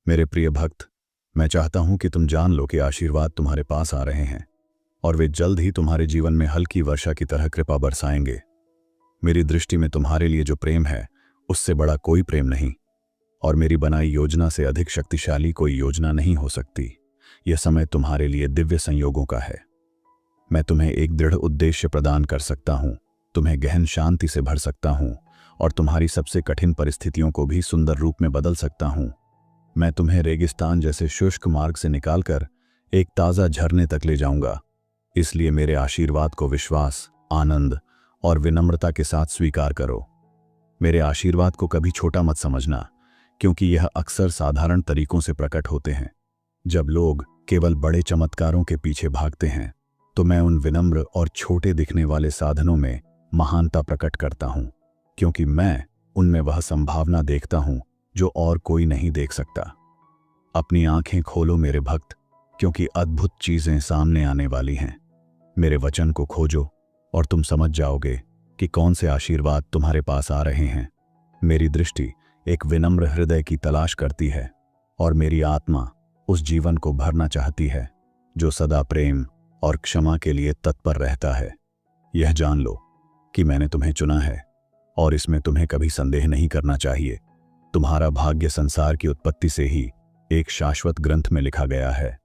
मेरे प्रिय भक्त, मैं चाहता हूं कि तुम जान लो कि आशीर्वाद तुम्हारे पास आ रहे हैं और वे जल्द ही तुम्हारे जीवन में हल्की वर्षा की तरह कृपा बरसाएंगे। मेरी दृष्टि में तुम्हारे लिए जो प्रेम है उससे बड़ा कोई प्रेम नहीं, और मेरी बनाई योजना से अधिक शक्तिशाली कोई योजना नहीं हो सकती। यह समय तुम्हारे लिए दिव्य संयोगों का है। मैं तुम्हें एक दृढ़ उद्देश्य प्रदान कर सकता हूं, तुम्हें गहन शांति से भर सकता हूं और तुम्हारी सबसे कठिन परिस्थितियों को भी सुंदर रूप में बदल सकता हूं। मैं तुम्हें रेगिस्तान जैसे शुष्क मार्ग से निकालकर एक ताज़ा झरने तक ले जाऊंगा। इसलिए मेरे आशीर्वाद को विश्वास, आनंद और विनम्रता के साथ स्वीकार करो। मेरे आशीर्वाद को कभी छोटा मत समझना, क्योंकि यह अक्सर साधारण तरीकों से प्रकट होते हैं। जब लोग केवल बड़े चमत्कारों के पीछे भागते हैं, तो मैं उन विनम्र और छोटे दिखने वाले साधनों में महानता प्रकट करता हूं, क्योंकि मैं उनमें वह संभावना देखता हूं जो और कोई नहीं देख सकता। अपनी आंखें खोलो मेरे भक्त, क्योंकि अद्भुत चीजें सामने आने वाली हैं। मेरे वचन को खोजो और तुम समझ जाओगे कि कौन से आशीर्वाद तुम्हारे पास आ रहे हैं। मेरी दृष्टि एक विनम्र हृदय की तलाश करती है और मेरी आत्मा उस जीवन को भरना चाहती है जो सदा प्रेम और क्षमा के लिए तत्पर रहता है। यह जान लो कि मैंने तुम्हें चुना है और इसमें तुम्हें कभी संदेह नहीं करना चाहिए। तुम्हारा भाग्य संसार की उत्पत्ति से ही एक शाश्वत ग्रंथ में लिखा गया है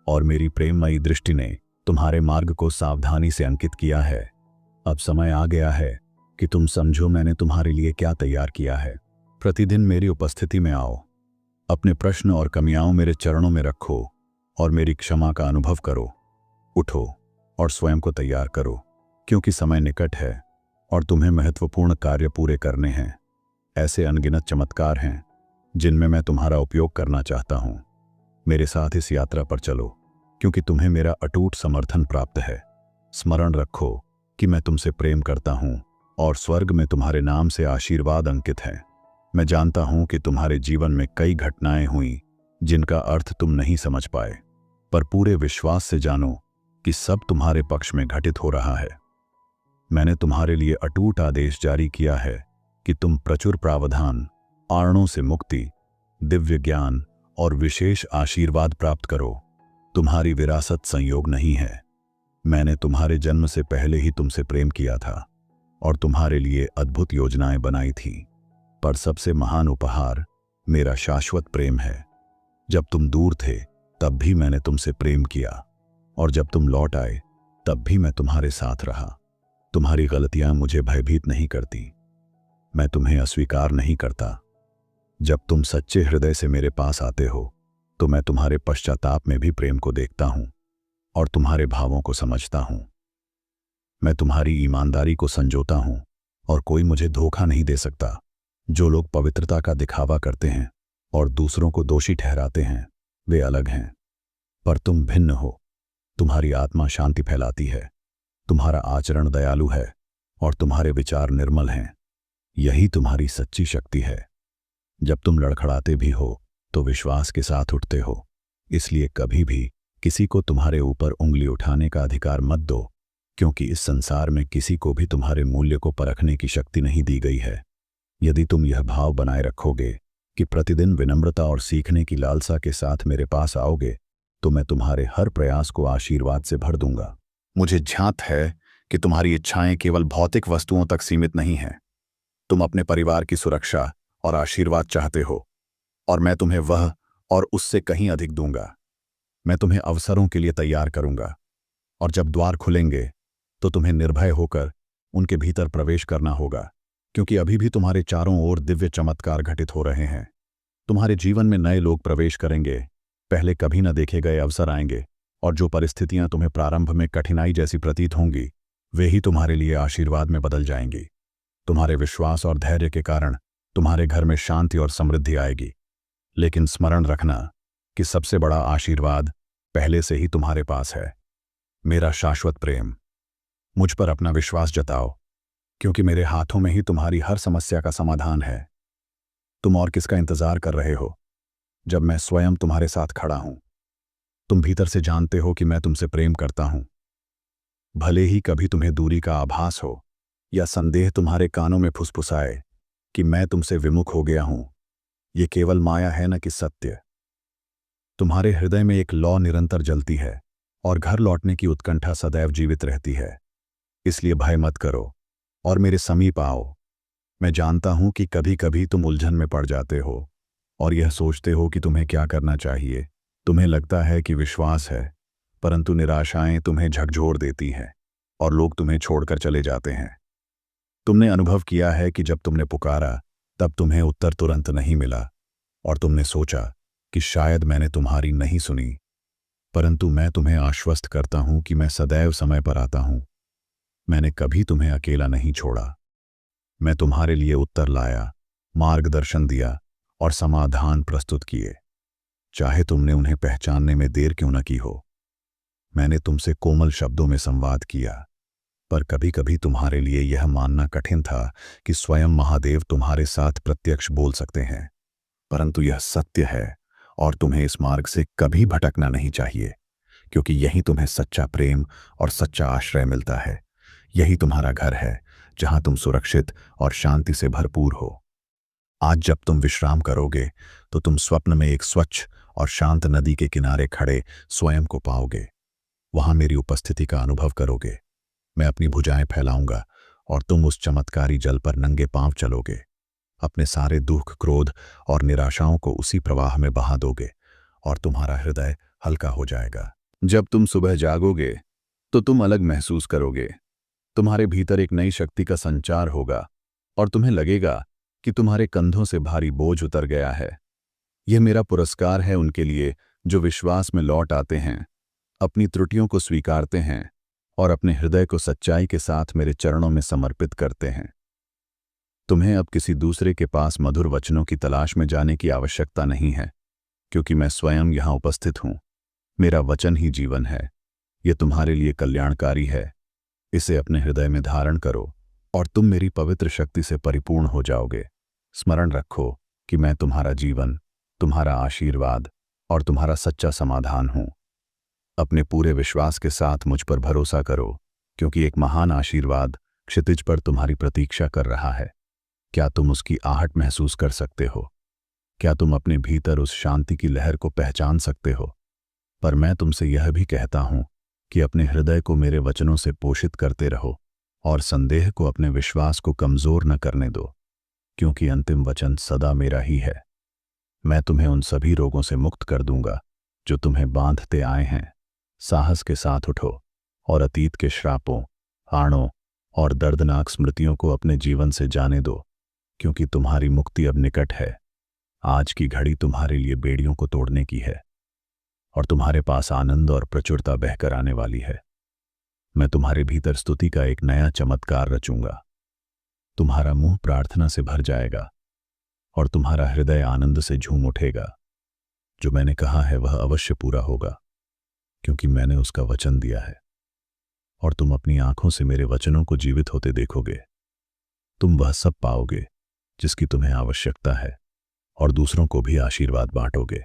और मेरी प्रेममयी दृष्टि ने तुम्हारे मार्ग को सावधानी से अंकित किया है। अब समय आ गया है कि तुम समझो मैंने तुम्हारे लिए क्या तैयार किया है। प्रतिदिन मेरी उपस्थिति में आओ, अपने प्रश्न और कमियां मेरे चरणों में रखो और मेरी क्षमा का अनुभव करो। उठो और स्वयं को तैयार करो, क्योंकि समय निकट है और तुम्हें महत्वपूर्ण कार्य पूरे करने हैं। ऐसे अनगिनत चमत्कार हैं जिनमें मैं तुम्हारा उपयोग करना चाहता हूं। मेरे साथ इस यात्रा पर चलो, क्योंकि तुम्हें मेरा अटूट समर्थन प्राप्त है। स्मरण रखो कि मैं तुमसे प्रेम करता हूं और स्वर्ग में तुम्हारे नाम से आशीर्वाद अंकित है। मैं जानता हूं कि तुम्हारे जीवन में कई घटनाएं हुई जिनका अर्थ तुम नहीं समझ पाए, पर पूरे विश्वास से जानो कि सब तुम्हारे पक्ष में घटित हो रहा है। मैंने तुम्हारे लिए अटूट आदेश जारी किया है कि तुम प्रचुर प्रावधान, आरणों से मुक्ति, दिव्य ज्ञान और विशेष आशीर्वाद प्राप्त करो। तुम्हारी विरासत संयोग नहीं है। मैंने तुम्हारे जन्म से पहले ही तुमसे प्रेम किया था और तुम्हारे लिए अद्भुत योजनाएं बनाई थीं, पर सबसे महान उपहार मेरा शाश्वत प्रेम है। जब तुम दूर थे तब भी मैंने तुमसे प्रेम किया, और जब तुम लौट आए तब भी मैं तुम्हारे साथ रहा। तुम्हारी गलतियां मुझे भयभीत नहीं करती। मैं तुम्हें अस्वीकार नहीं करता। जब तुम सच्चे हृदय से मेरे पास आते हो तो मैं तुम्हारे पश्चाताप में भी प्रेम को देखता हूं और तुम्हारे भावों को समझता हूं। मैं तुम्हारी ईमानदारी को संजोता हूं और कोई मुझे धोखा नहीं दे सकता। जो लोग पवित्रता का दिखावा करते हैं और दूसरों को दोषी ठहराते हैं, वे अलग हैं, पर तुम भिन्न हो। तुम्हारी आत्मा शांति फैलाती है, तुम्हारा आचरण दयालु है और तुम्हारे विचार निर्मल हैं। यही तुम्हारी सच्ची शक्ति है। जब तुम लड़खड़ाते भी हो तो विश्वास के साथ उठते हो। इसलिए कभी भी किसी को तुम्हारे ऊपर उंगली उठाने का अधिकार मत दो, क्योंकि इस संसार में किसी को भी तुम्हारे मूल्य को परखने की शक्ति नहीं दी गई है। यदि तुम यह भाव बनाए रखोगे कि प्रतिदिन विनम्रता और सीखने की लालसा के साथ मेरे पास आओगे, तो मैं तुम्हारे हर प्रयास को आशीर्वाद से भर दूंगा। मुझे झांत है कि तुम्हारी इच्छाएं केवल भौतिक वस्तुओं तक सीमित नहीं हैं। तुम अपने परिवार की सुरक्षा और आशीर्वाद चाहते हो, और मैं तुम्हें वह और उससे कहीं अधिक दूंगा। मैं तुम्हें अवसरों के लिए तैयार करूंगा, और जब द्वार खुलेंगे तो तुम्हें निर्भय होकर उनके भीतर प्रवेश करना होगा, क्योंकि अभी भी तुम्हारे चारों ओर दिव्य चमत्कार घटित हो रहे हैं। तुम्हारे जीवन में नए लोग प्रवेश करेंगे, पहले कभी न देखे गए अवसर आएंगे, और जो परिस्थितियां तुम्हें प्रारंभ में कठिनाई जैसी प्रतीत होंगी, वे ही तुम्हारे लिए आशीर्वाद में बदल जाएंगी। तुम्हारे विश्वास और धैर्य के कारण तुम्हारे घर में शांति और समृद्धि आएगी। लेकिन स्मरण रखना कि सबसे बड़ा आशीर्वाद पहले से ही तुम्हारे पास है, मेरा शाश्वत प्रेम। मुझ पर अपना विश्वास जताओ, क्योंकि मेरे हाथों में ही तुम्हारी हर समस्या का समाधान है। तुम और किसका इंतजार कर रहे हो, जब मैं स्वयं तुम्हारे साथ खड़ा हूं? तुम भीतर से जानते हो कि मैं तुमसे प्रेम करता हूं। भले ही कभी तुम्हें दूरी का आभास हो या संदेह तुम्हारे कानों में फुसफुसाए कि मैं तुमसे विमुख हो गया हूं, ये केवल माया है न कि सत्य। तुम्हारे हृदय में एक लौ निरंतर जलती है और घर लौटने की उत्कंठा सदैव जीवित रहती है। इसलिए भय मत करो और मेरे समीप आओ। मैं जानता हूं कि कभी कभी तुम उलझन में पड़ जाते हो और यह सोचते हो कि तुम्हें क्या करना चाहिए। तुम्हें लगता है कि विश्वास है, परंतु निराशाएं तुम्हें झकझोर देती हैं और लोग तुम्हें छोड़कर चले जाते हैं। तुमने अनुभव किया है कि जब तुमने पुकारा तब तुम्हें उत्तर तुरंत नहीं मिला और तुमने सोचा कि शायद मैंने तुम्हारी नहीं सुनी। परंतु मैं तुम्हें आश्वस्त करता हूं कि मैं सदैव समय पर आता हूं। मैंने कभी तुम्हें अकेला नहीं छोड़ा। मैं तुम्हारे लिए उत्तर लाया, मार्गदर्शन दिया और समाधान प्रस्तुत किए, चाहे तुमने उन्हें पहचानने में देर क्यों न की हो। मैंने तुमसे कोमल शब्दों में संवाद किया, पर कभी कभी तुम्हारे लिए यह मानना कठिन था कि स्वयं महादेव तुम्हारे साथ प्रत्यक्ष बोल सकते हैं। परंतु यह सत्य है और तुम्हें इस मार्ग से कभी भटकना नहीं चाहिए, क्योंकि यही तुम्हें सच्चा प्रेम और सच्चा आश्रय मिलता है। यही तुम्हारा घर है, जहां तुम सुरक्षित और शांति से भरपूर हो। आज जब तुम विश्राम करोगे तो तुम स्वप्न में एक स्वच्छ और शांत नदी के किनारे खड़े स्वयं को पाओगे। वहां मेरी उपस्थिति का अनुभव करोगे। मैं अपनी भुजाएं फैलाऊंगा और तुम उस चमत्कारी जल पर नंगे पांव चलोगे। अपने सारे दुख, क्रोध और निराशाओं को उसी प्रवाह में बहा दोगे और तुम्हारा हृदय हल्का हो जाएगा। जब तुम सुबह जागोगे तो तुम अलग महसूस करोगे। तुम्हारे भीतर एक नई शक्ति का संचार होगा और तुम्हें लगेगा कि तुम्हारे कंधों से भारी बोझ उतर गया है। यह मेरा पुरस्कार है उनके लिए जो विश्वास में लौट आते हैं, अपनी त्रुटियों को स्वीकारते हैं और अपने हृदय को सच्चाई के साथ मेरे चरणों में समर्पित करते हैं। तुम्हें अब किसी दूसरे के पास मधुर वचनों की तलाश में जाने की आवश्यकता नहीं है, क्योंकि मैं स्वयं यहां उपस्थित हूं। मेरा वचन ही जीवन है। यह तुम्हारे लिए कल्याणकारी है। इसे अपने हृदय में धारण करो और तुम मेरी पवित्र शक्ति से परिपूर्ण हो जाओगे। स्मरण रखो कि मैं तुम्हारा जीवन, तुम्हारा आशीर्वाद और तुम्हारा सच्चा समाधान हूं। अपने पूरे विश्वास के साथ मुझ पर भरोसा करो, क्योंकि एक महान आशीर्वाद क्षितिज पर तुम्हारी प्रतीक्षा कर रहा है। क्या तुम उसकी आहट महसूस कर सकते हो? क्या तुम अपने भीतर उस शांति की लहर को पहचान सकते हो? पर मैं तुमसे यह भी कहता हूं कि अपने हृदय को मेरे वचनों से पोषित करते रहो और संदेह को अपने विश्वास को कमजोर न करने दो, क्योंकि अंतिम वचन सदा मेरा ही है। मैं तुम्हें उन सभी रोगों से मुक्त कर दूंगा जो तुम्हें बांधते आए हैं। साहस के साथ उठो और अतीत के श्रापों, आणों और दर्दनाक स्मृतियों को अपने जीवन से जाने दो, क्योंकि तुम्हारी मुक्ति अब निकट है। आज की घड़ी तुम्हारे लिए बेड़ियों को तोड़ने की है और तुम्हारे पास आनंद और प्रचुरता बहकर आने वाली है। मैं तुम्हारे भीतर स्तुति का एक नया चमत्कार रचूंगा। तुम्हारा मुंह प्रार्थना से भर जाएगा और तुम्हारा हृदय आनंद से झूम उठेगा। जो मैंने कहा है वह अवश्य पूरा होगा, क्योंकि मैंने उसका वचन दिया है और तुम अपनी आंखों से मेरे वचनों को जीवित होते देखोगे। तुम वह सब पाओगे जिसकी तुम्हें आवश्यकता है और दूसरों को भी आशीर्वाद बांटोगे।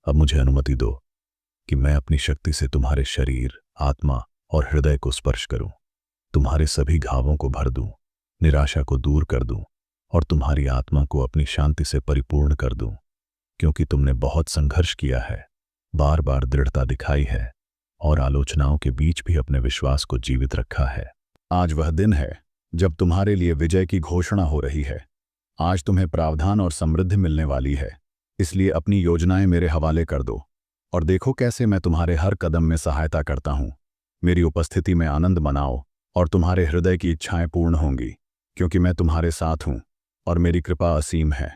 अब मुझे अनुमति दो कि मैं अपनी शक्ति से तुम्हारे शरीर, आत्मा और हृदय को स्पर्श करूं, तुम्हारे सभी घावों को भर दूं, निराशा को दूर कर दूं और तुम्हारी आत्मा को अपनी शांति से परिपूर्ण कर दूं, क्योंकि तुमने बहुत संघर्ष किया है, बार बार दृढ़ता दिखाई है और आलोचनाओं के बीच भी अपने विश्वास को जीवित रखा है। आज वह दिन है जब तुम्हारे लिए विजय की घोषणा हो रही है। आज तुम्हें प्रावधान और समृद्धि मिलने वाली है। इसलिए अपनी योजनाएं मेरे हवाले कर दो और देखो कैसे मैं तुम्हारे हर कदम में सहायता करता हूं। मेरी उपस्थिति में आनंद मनाओ और तुम्हारे हृदय की इच्छाएं पूर्ण होंगी, क्योंकि मैं तुम्हारे साथ हूं और मेरी कृपा असीम है।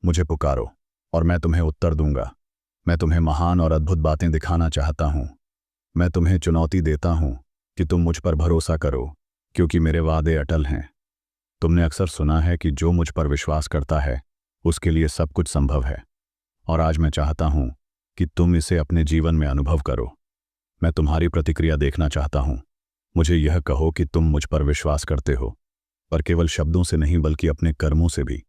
मुझे पुकारो और मैं तुम्हें उत्तर दूंगा। मैं तुम्हें महान और अद्भुत बातें दिखाना चाहता हूं। मैं तुम्हें चुनौती देता हूं कि तुम मुझ पर भरोसा करो, क्योंकि मेरे वादे अटल हैं। तुमने अक्सर सुना है कि जो मुझ पर विश्वास करता है उसके लिए सब कुछ संभव है, और आज मैं चाहता हूं कि तुम इसे अपने जीवन में अनुभव करो। मैं तुम्हारी प्रतिक्रिया देखना चाहता हूं। मुझे यह कहो कि तुम मुझ पर विश्वास करते हो, पर केवल शब्दों से नहीं बल्कि अपने कर्मों से भी।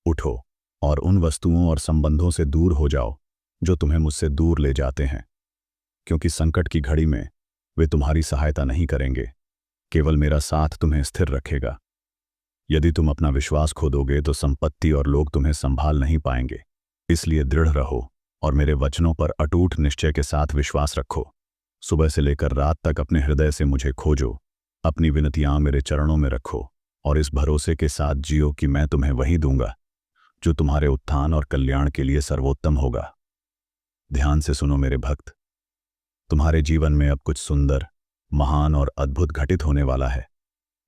उठो और उन वस्तुओं और संबंधों से दूर हो जाओ जो तुम्हें मुझसे दूर ले जाते हैं, क्योंकि संकट की घड़ी में वे तुम्हारी सहायता नहीं करेंगे, केवल मेरा साथ तुम्हें स्थिर रखेगा। यदि तुम अपना विश्वास खो दोगे तो संपत्ति और लोग तुम्हें संभाल नहीं पाएंगे। इसलिए दृढ़ रहो और मेरे वचनों पर अटूट निश्चय के साथ विश्वास रखो। सुबह से लेकर रात तक अपने हृदय से मुझे खोजो, अपनी विनतियां मेरे चरणों में रखो और इस भरोसे के साथ जियो कि मैं तुम्हें वही दूंगा जो तुम्हारे उत्थान और कल्याण के लिए सर्वोत्तम होगा। ध्यान से सुनो मेरे भक्त, तुम्हारे जीवन में अब कुछ सुंदर, महान और अद्भुत घटित होने वाला है।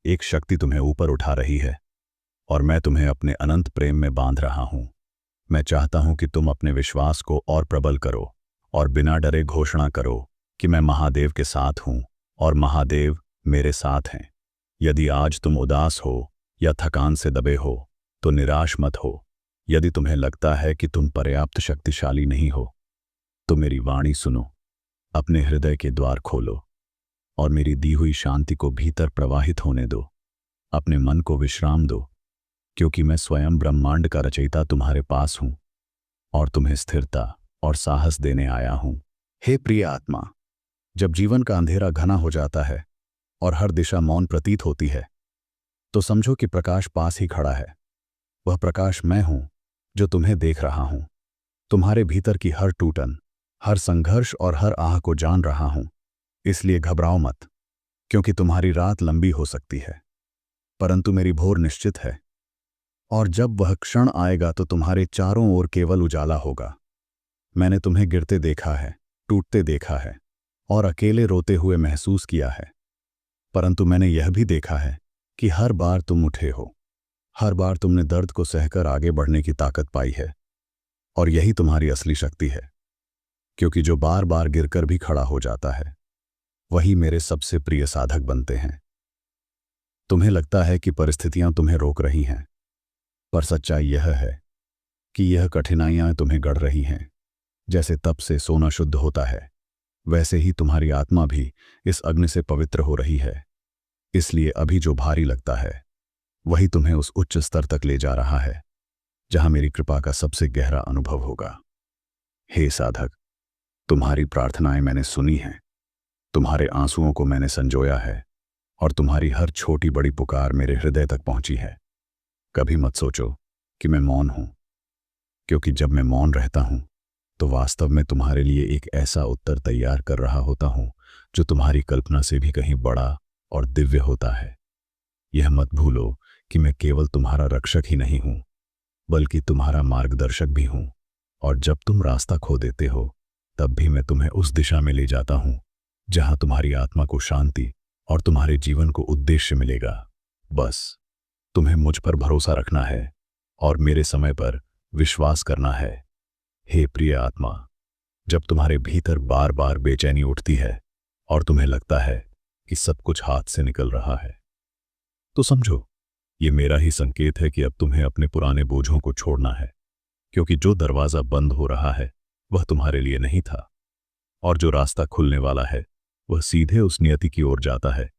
एक शक्ति तुम्हें ऊपर उठा रही है और मैं तुम्हें अपने अनंत प्रेम में बांध रहा हूं। मैं चाहता हूं कि तुम अपने विश्वास को और प्रबल करो और बिना डरे घोषणा करो कि मैं महादेव के साथ हूं और महादेव मेरे साथ हैं। यदि आज तुम उदास हो या थकान से दबे हो तो निराश मत हो। यदि तुम्हें लगता है कि तुम पर्याप्त शक्तिशाली नहीं हो तो मेरी वाणी सुनो, अपने हृदय के द्वार खोलो और मेरी दी हुई शांति को भीतर प्रवाहित होने दो। अपने मन को विश्राम दो, क्योंकि मैं स्वयं ब्रह्मांड का रचयिता तुम्हारे पास हूं और तुम्हें स्थिरता और साहस देने आया हूं। हे प्रिय आत्मा, जब जीवन का अंधेरा घना हो जाता है और हर दिशा मौन प्रतीत होती है तो समझो कि प्रकाश पास ही खड़ा है। वह प्रकाश मैं हूं जो तुम्हें देख रहा हूं। तुम्हारे भीतर की हर टूटन, हर संघर्ष और हर आह को जान रहा हूं। इसलिए घबराओ मत, क्योंकि तुम्हारी रात लंबी हो सकती है परंतु मेरी भोर निश्चित है। और जब वह क्षण आएगा तो तुम्हारे चारों ओर केवल उजाला होगा। मैंने तुम्हें गिरते देखा है, टूटते देखा है और अकेले रोते हुए महसूस किया है, परंतु मैंने यह भी देखा है कि हर बार तुम उठे हो, हर बार तुमने दर्द को सहकर आगे बढ़ने की ताकत पाई है। और यही तुम्हारी असली शक्ति है, क्योंकि जो बार बार गिरकर भी खड़ा हो जाता है वही मेरे सबसे प्रिय साधक बनते हैं। तुम्हें लगता है कि परिस्थितियां तुम्हें रोक रही हैं, पर सच्चाई यह है कि यह कठिनाइयां तुम्हें गढ़ रही हैं। जैसे तप से सोना शुद्ध होता है, वैसे ही तुम्हारी आत्मा भी इस अग्नि से पवित्र हो रही है। इसलिए अभी जो भारी लगता है वही तुम्हें उस उच्च स्तर तक ले जा रहा है जहां मेरी कृपा का सबसे गहरा अनुभव होगा। हे साधक, तुम्हारी प्रार्थनाएं मैंने सुनी हैं, तुम्हारे आंसुओं को मैंने संजोया है और तुम्हारी हर छोटी बड़ी पुकार मेरे हृदय तक पहुंची है। कभी मत सोचो कि मैं मौन हूं, क्योंकि जब मैं मौन रहता हूं तो वास्तव में तुम्हारे लिए एक ऐसा उत्तर तैयार कर रहा होता हूं जो तुम्हारी कल्पना से भी कहीं बड़ा और दिव्य होता है। यह मत भूलो कि मैं केवल तुम्हारा रक्षक ही नहीं हूं, बल्कि तुम्हारा मार्गदर्शक भी हूं। और जब तुम रास्ता खो देते हो तब भी मैं तुम्हें उस दिशा में ले जाता हूं जहां तुम्हारी आत्मा को शांति और तुम्हारे जीवन को उद्देश्य मिलेगा। बस तुम्हें मुझ पर भरोसा रखना है और मेरे समय पर विश्वास करना है। हे प्रिय आत्मा, जब तुम्हारे भीतर बार बार बेचैनी उठती है और तुम्हें लगता है कि सब कुछ हाथ से निकल रहा है, तो समझो ये मेरा ही संकेत है कि अब तुम्हें अपने पुराने बोझों को छोड़ना है, क्योंकि जो दरवाजा बंद हो रहा है वह तुम्हारे लिए नहीं था और जो रास्ता खुलने वाला है वह सीधे उस नियति की ओर जाता है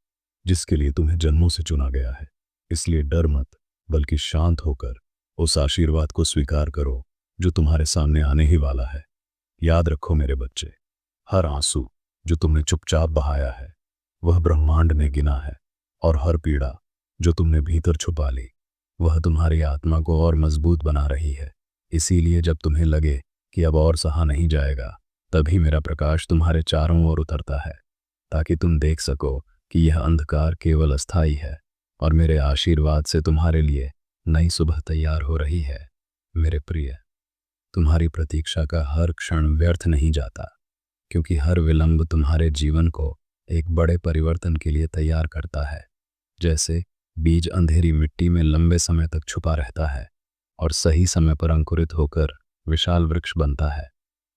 जिसके लिए तुम्हें जन्मों से चुना गया है। इसलिए डर मत, बल्कि शांत होकर उस आशीर्वाद को स्वीकार करो जो तुम्हारे सामने आने ही वाला है। याद रखो मेरे बच्चे, हर आंसू जो तुमने चुपचाप बहाया है वह ब्रह्मांड ने गिना है, और हर पीड़ा जो तुमने भीतर छुपा ली वह तुम्हारी आत्मा को और मजबूत बना रही है। इसीलिए जब तुम्हें लगे कि अब और सहा नहीं जाएगा, तभी मेरा प्रकाश तुम्हारे चारों ओर उतरता है, ताकि तुम देख सको कि यह अंधकार केवल अस्थाई है और मेरे आशीर्वाद से तुम्हारे लिए नई सुबह तैयार हो रही है। मेरे प्रिय, तुम्हारी प्रतीक्षा का हर क्षण व्यर्थ नहीं जाता, क्योंकि हर विलंब तुम्हारे जीवन को एक बड़े परिवर्तन के लिए तैयार करता है। जैसे बीज अंधेरी मिट्टी में लंबे समय तक छुपा रहता है और सही समय पर अंकुरित होकर विशाल वृक्ष बनता है,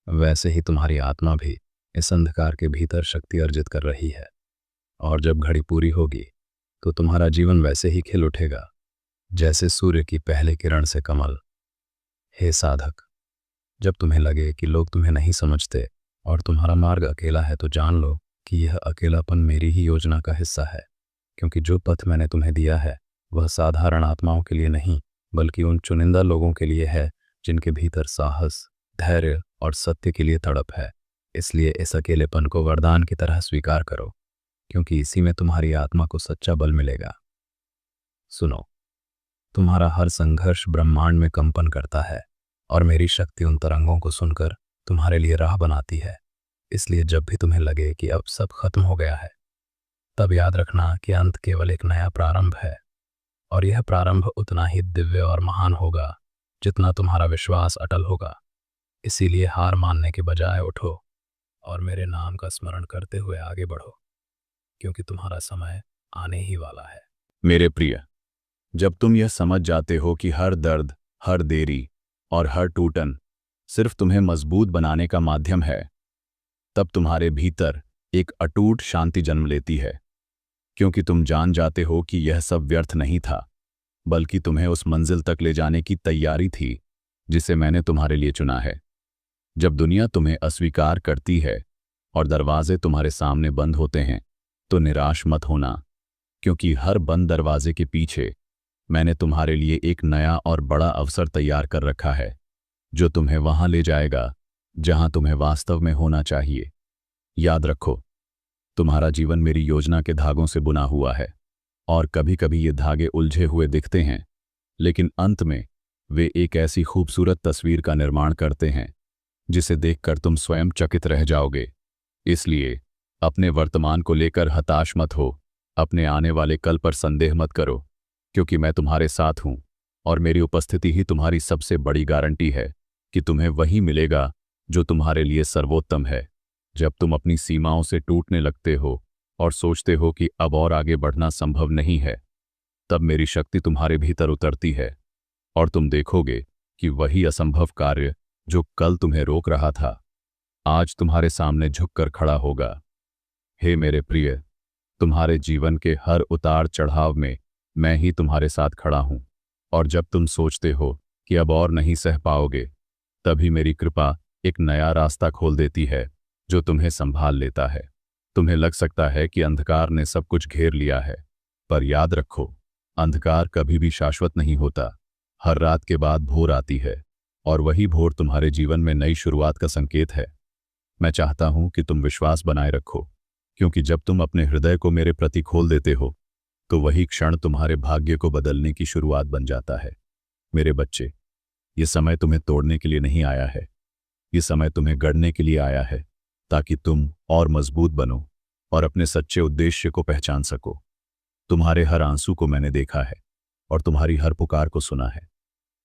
वैसे ही तुम्हारी आत्मा भी इस अंधकार के भीतर शक्ति अर्जित कर रही है। और जब घड़ी पूरी होगी तो तुम्हारा जीवन वैसे ही खिल उठेगा जैसे सूर्य की पहले किरण से कमल। हे साधक, जब तुम्हें लगे कि लोग तुम्हें नहीं समझते और तुम्हारा मार्ग अकेला है, तो जान लो कि यह अकेलापन मेरी ही योजना का हिस्सा है, क्योंकि जो पथ मैंने तुम्हें दिया है वह साधारण आत्माओं के लिए नहीं, बल्कि उन चुनिंदा लोगों के लिए है जिनके भीतर साहस, धैर्य और सत्य के लिए तड़प है। इसलिए इस अकेलेपन को वरदान की तरह स्वीकार करो, क्योंकि इसी में तुम्हारी आत्मा को सच्चा बल मिलेगा। सुनो, तुम्हारा हर संघर्ष ब्रह्मांड में कंपन करता है और मेरी शक्ति उन तरंगों को सुनकर तुम्हारे लिए राह बनाती है। इसलिए जब भी तुम्हें लगे कि अब सब खत्म हो गया है, तब याद रखना कि अंत केवल एक नया प्रारंभ है, और यह प्रारंभ उतना ही दिव्य और महान होगा जितना तुम्हारा विश्वास अटल होगा। इसीलिए हार मानने के बजाय उठो और मेरे नाम का स्मरण करते हुए आगे बढ़ो, क्योंकि तुम्हारा समय आने ही वाला है। मेरे प्रिय, जब तुम यह समझ जाते हो कि हर दर्द, हर देरी और हर टूटन सिर्फ तुम्हें मजबूत बनाने का माध्यम है, तब तुम्हारे भीतर एक अटूट शांति जन्म लेती है, क्योंकि तुम जान जाते हो कि यह सब व्यर्थ नहीं था, बल्कि तुम्हें उस मंजिल तक ले जाने की तैयारी थी जिसे मैंने तुम्हारे लिए चुना है। जब दुनिया तुम्हें अस्वीकार करती है और दरवाजे तुम्हारे सामने बंद होते हैं, तो निराश मत होना, क्योंकि हर बंद दरवाजे के पीछे मैंने तुम्हारे लिए एक नया और बड़ा अवसर तैयार कर रखा है, जो तुम्हें वहां ले जाएगा जहां तुम्हें वास्तव में होना चाहिए। याद रखो, तुम्हारा जीवन मेरी योजना के धागों से बुना हुआ है, और कभी कभी ये धागे उलझे हुए दिखते हैं, लेकिन अंत में वे एक ऐसी खूबसूरत तस्वीर का निर्माण करते हैं जिसे देखकर तुम स्वयं चकित रह जाओगे। इसलिए अपने वर्तमान को लेकर हताश मत हो, अपने आने वाले कल पर संदेह मत करो, क्योंकि मैं तुम्हारे साथ हूं, और मेरी उपस्थिति ही तुम्हारी सबसे बड़ी गारंटी है कि तुम्हें वही मिलेगा जो तुम्हारे लिए सर्वोत्तम है। जब तुम अपनी सीमाओं से टूटने लगते हो और सोचते हो कि अब और आगे बढ़ना संभव नहीं है, तब मेरी शक्ति तुम्हारे भीतर उतरती है, और तुम देखोगे कि वही असंभव कार्य जो कल तुम्हें रोक रहा था, आज तुम्हारे सामने झुककर खड़ा होगा। हे मेरे प्रिय, तुम्हारे जीवन के हर उतार चढ़ाव में मैं ही तुम्हारे साथ खड़ा हूं, और जब तुम सोचते हो कि अब और नहीं सह पाओगे, तभी मेरी कृपा एक नया रास्ता खोल देती है जो तुम्हें संभाल लेता है। तुम्हें लग सकता है कि अंधकार ने सब कुछ घेर लिया है, पर याद रखो, अंधकार कभी भी शाश्वत नहीं होता। हर रात के बाद भोर आती है, और वही भोर तुम्हारे जीवन में नई शुरुआत का संकेत है। मैं चाहता हूं कि तुम विश्वास बनाए रखो, क्योंकि जब तुम अपने हृदय को मेरे प्रति खोल देते हो, तो वही क्षण तुम्हारे भाग्य को बदलने की शुरुआत बन जाता है। मेरे बच्चे, ये समय तुम्हें तोड़ने के लिए नहीं आया है, ये समय तुम्हें गढ़ने के लिए आया है, ताकि तुम और मजबूत बनो और अपने सच्चे उद्देश्य को पहचान सको। तुम्हारे हर आंसू को मैंने देखा है, और तुम्हारी हर पुकार को सुना है,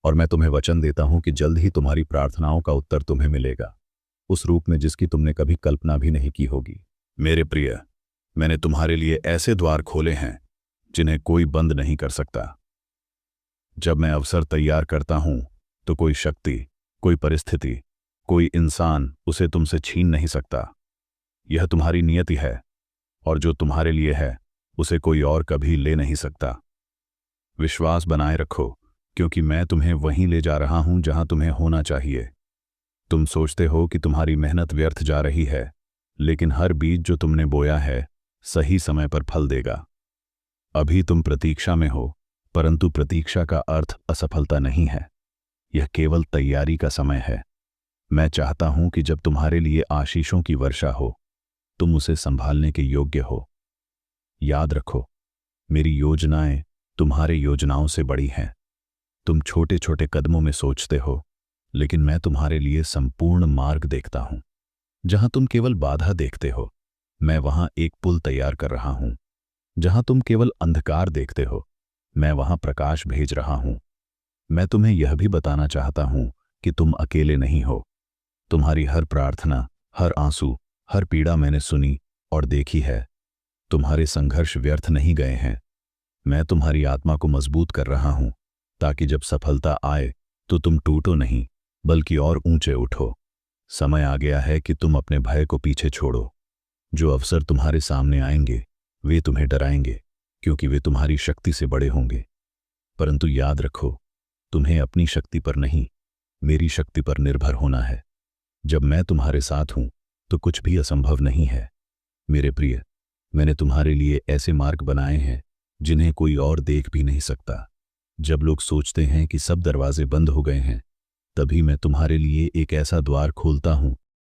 और मैं तुम्हें वचन देता हूं कि जल्द ही तुम्हारी प्रार्थनाओं का उत्तर तुम्हें मिलेगा, उस रूप में जिसकी तुमने कभी कल्पना भी नहीं की होगी। मेरे प्रिय, मैंने तुम्हारे लिए ऐसे द्वार खोले हैं जिन्हें कोई बंद नहीं कर सकता। जब मैं अवसर तैयार करता हूं, तो कोई शक्ति, कोई परिस्थिति, कोई इंसान उसे तुमसे छीन नहीं सकता। यह तुम्हारी नियति है, और जो तुम्हारे लिए है उसे कोई और कभी ले नहीं सकता। विश्वास बनाए रखो, क्योंकि मैं तुम्हें वहीं ले जा रहा हूं जहां तुम्हें होना चाहिए। तुम सोचते हो कि तुम्हारी मेहनत व्यर्थ जा रही है, लेकिन हर बीज जो तुमने बोया है सही समय पर फल देगा। अभी तुम प्रतीक्षा में हो, परंतु प्रतीक्षा का अर्थ असफलता नहीं है, यह केवल तैयारी का समय है। मैं चाहता हूं कि जब तुम्हारे लिए आशीषों की वर्षा हो, तुम उसे संभालने के योग्य हो। याद रखो, मेरी योजनाएं तुम्हारे योजनाओं से बड़ी हैं। तुम छोटे छोटे कदमों में सोचते हो, लेकिन मैं तुम्हारे लिए संपूर्ण मार्ग देखता हूं। जहां तुम केवल बाधा देखते हो, मैं वहां एक पुल तैयार कर रहा हूं। जहां तुम केवल अंधकार देखते हो, मैं वहां प्रकाश भेज रहा हूं। मैं तुम्हें यह भी बताना चाहता हूं कि तुम अकेले नहीं हो। तुम्हारी हर प्रार्थना, हर आंसू, हर पीड़ा मैंने सुनी और देखी है। तुम्हारे संघर्ष व्यर्थ नहीं गए हैं। मैं तुम्हारी आत्मा को मजबूत कर रहा हूं, ताकि जब सफलता आए तो तुम टूटो नहीं, बल्कि और ऊंचे उठो। समय आ गया है कि तुम अपने भय को पीछे छोड़ो। जो अवसर तुम्हारे सामने आएंगे वे तुम्हें डराएंगे, क्योंकि वे तुम्हारी शक्ति से बड़े होंगे। परंतु याद रखो, तुम्हें अपनी शक्ति पर नहीं, मेरी शक्ति पर निर्भर होना है। जब मैं तुम्हारे साथ हूं तो कुछ भी असंभव नहीं है। मेरे प्रिय, मैंने तुम्हारे लिए ऐसे मार्ग बनाए हैं जिन्हें कोई और देख भी नहीं सकता। जब लोग सोचते हैं कि सब दरवाजे बंद हो गए हैं, तभी मैं तुम्हारे लिए एक ऐसा द्वार खोलता हूं